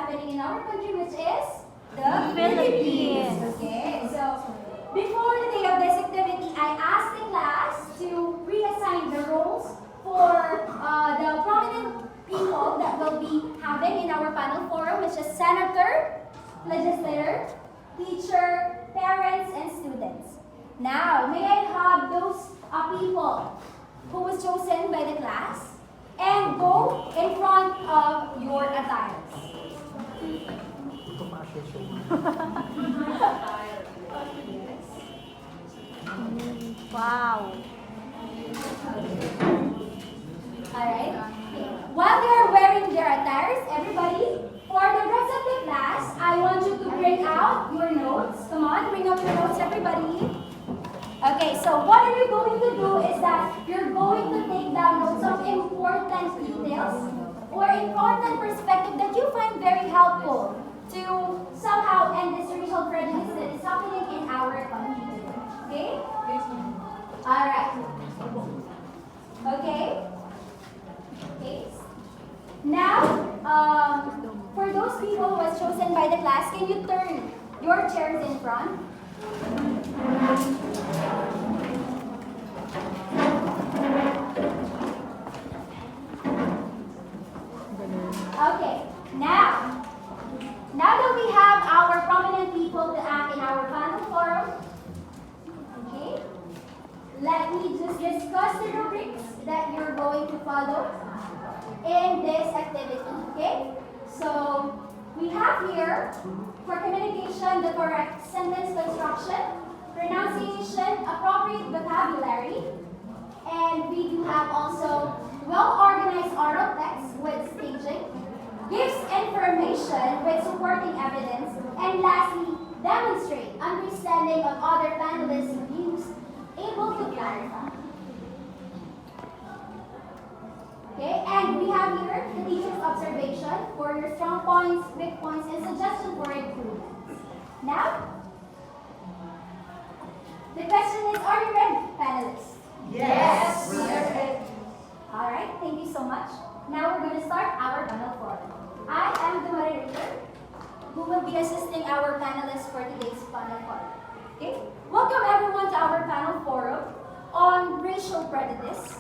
happening in our country, which is the Philippines. Okay, so before the day of this activity, I asked the class to reassign the roles for the prominent people that will be having in our panel forum, which is senator, legislator, teacher, parents, and students. Now, may I have those people who was chosen by the class and go in front of your attires. Wow. Alright? While they are wearing their attires, everybody, for the rest of the class, I want you to bring out your notes. Come on, bring out your notes, everybody. Okay, so what are you going to do is that you're going to take down notes of important details or important perspective that you find very helpful to somehow end this racial prejudice that is happening in our country today. Okay? Alright. Okay? Okay. Now, for those people who was chosen by the class, can you turn your chairs in front? Okay, now that we have our prominent people to act in our panel forum, okay, let me just discuss the rubrics that you're going to follow in this activity, okay? So, we have here, for communication, the correct sentence construction, pronunciation, appropriate vocabulary, and we do have also well-organized oral text with staging, gives information with supporting evidence, and lastly, demonstrate understanding of other panelists' views, able to clarify. Okay, and we have here the teacher's observation for your strong points, weak points, and suggestion for improvements. Now, the question is, are you ready, panelists? Yes. We are ready. All right, thank you so much. Now we're going to start our panel forum. I am the moderator who will be assisting our panelists for today's panel forum. Okay, welcome everyone to our panel forum on racial prejudice.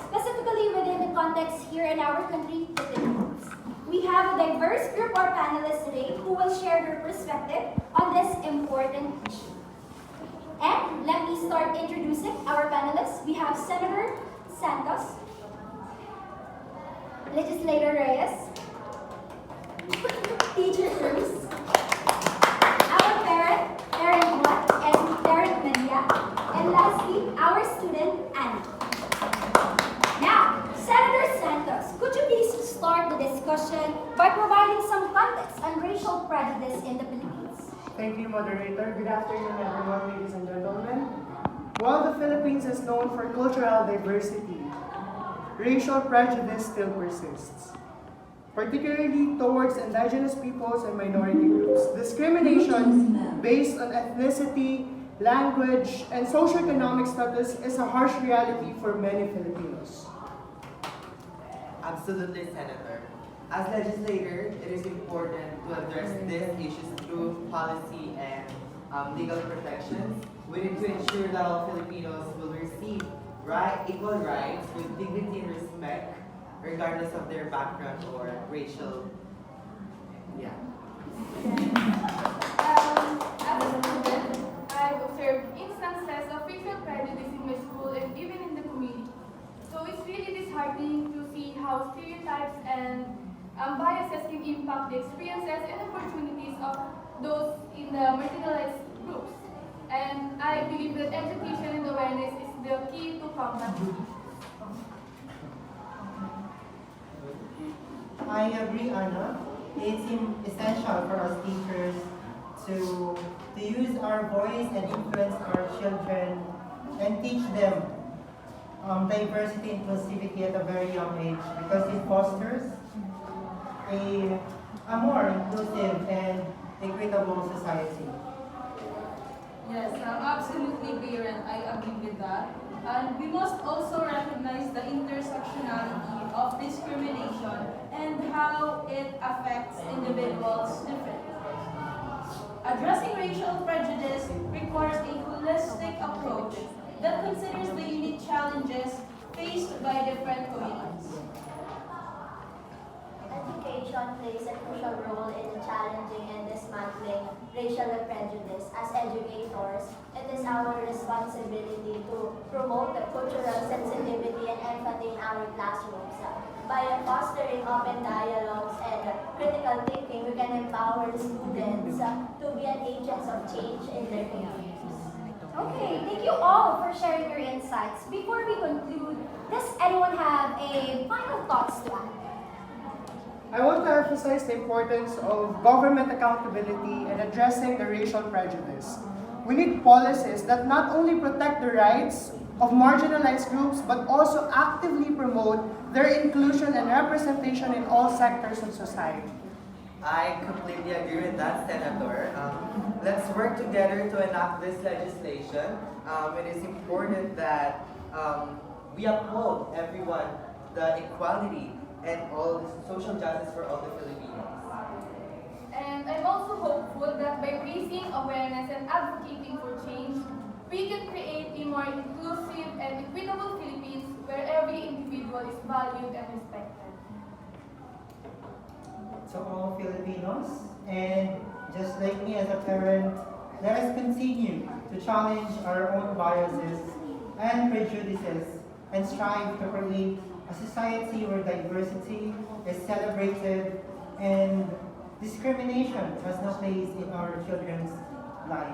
Specifically within the context here in our country, the Philippines. We have a diverse group of panelists today who will share their perspective on this important issue. And let me start introducing our panelists. We have Senator Santos, Legislator Reyes, Teacher Cruz, our parent Juan, and parent Maria, and lastly, our student Annie. Now, Senator Santos, could you please start the discussion by providing some context on racial prejudice in the Philippines? Thank you, moderator. Good afternoon, everyone, ladies and gentlemen. While the Philippines is known for cultural diversity, racial prejudice still persists, particularly towards indigenous peoples and minority groups. Discrimination based on ethnicity, language, and socioeconomic status is a harsh reality for many Filipinos. Absolutely, Senator. As legislator, it is important to address these issues through policy and legal protections. We need to ensure that all Filipinos will receive equal rights with dignity and respect, regardless of their background or racial. Yeah. As a student, I've observed instances of racial prejudice in my school and even in the community. So it's really disheartening to see how stereotypes and biases can impact the experiences and opportunities of those in the marginalized groups. And I believe that education and awareness is the key to combat this. I agree, Anna. It's essential for us teachers to use our voice and influence our children and teach them diversity and inclusivity at a very young age because it fosters a more inclusive and equitable society. Yes, absolutely, Karen. I agree with that. And we must also recognize the intersectionality of discrimination and how it affects individuals differently. Addressing racial prejudice requires a holistic approach that considers the unique challenges faced by different communities. Education plays a crucial role in challenging and dismantling racial prejudice. As educators, it is our responsibility to promote the cultural sensitivity and empathy in our classrooms. By fostering open dialogues and critical thinking, we can empower the students to be an agents of change in their communities. Okay, thank you all for sharing your insights. Before we conclude, does anyone have a final thoughts to add? I want to emphasize the importance of government accountability and addressing the racial prejudice. We need policies that not only protect the rights of marginalized groups, but also actively promote their inclusion and representation in all sectors of society. I completely agree with that, Senator. Let's work together to enact this legislation. It is important that we uphold everyone the equality and all the social justice for all the Filipinos. And I'm also hopeful that by raising awareness and advocating for change, we can create a more inclusive and equitable Philippines where every individual is valued and respected. To all Filipinos, and just like me as a parent, let us continue to challenge our own biases and prejudices and strive to create a society where diversity is celebrated and discrimination has no place in our children's life.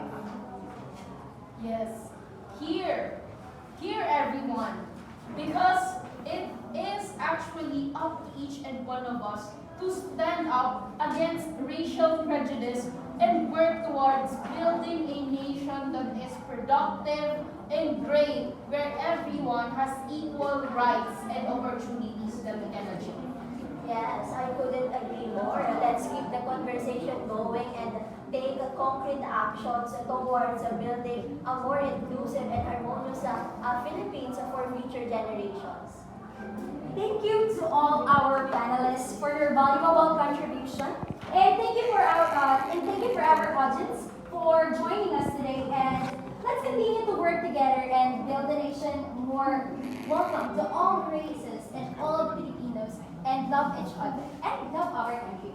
Yes, hear everyone, because it is actually up to each and one of us to stand up against racial prejudice and work towards building a nation that is productive and great, where everyone has equal rights and opportunities that we can achieve. Yes, I couldn't agree more. Let's keep the conversation going and take concrete actions towards building a more inclusive and harmonious Philippines for future generations. Thank you to all our panelists for your valuable contribution, and thank you for our audience for joining us today. And let's continue to work together and build a nation more welcome to all races and all Filipinos, and love each other and love our country.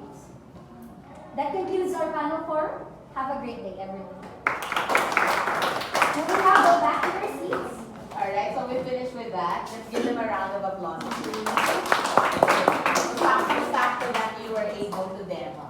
That concludes our panel forum. Have a great day, everyone. Can we now go back to our seats? Alright, so we finished with that. Let's give them a round of applause. Sakto that you were able to demo.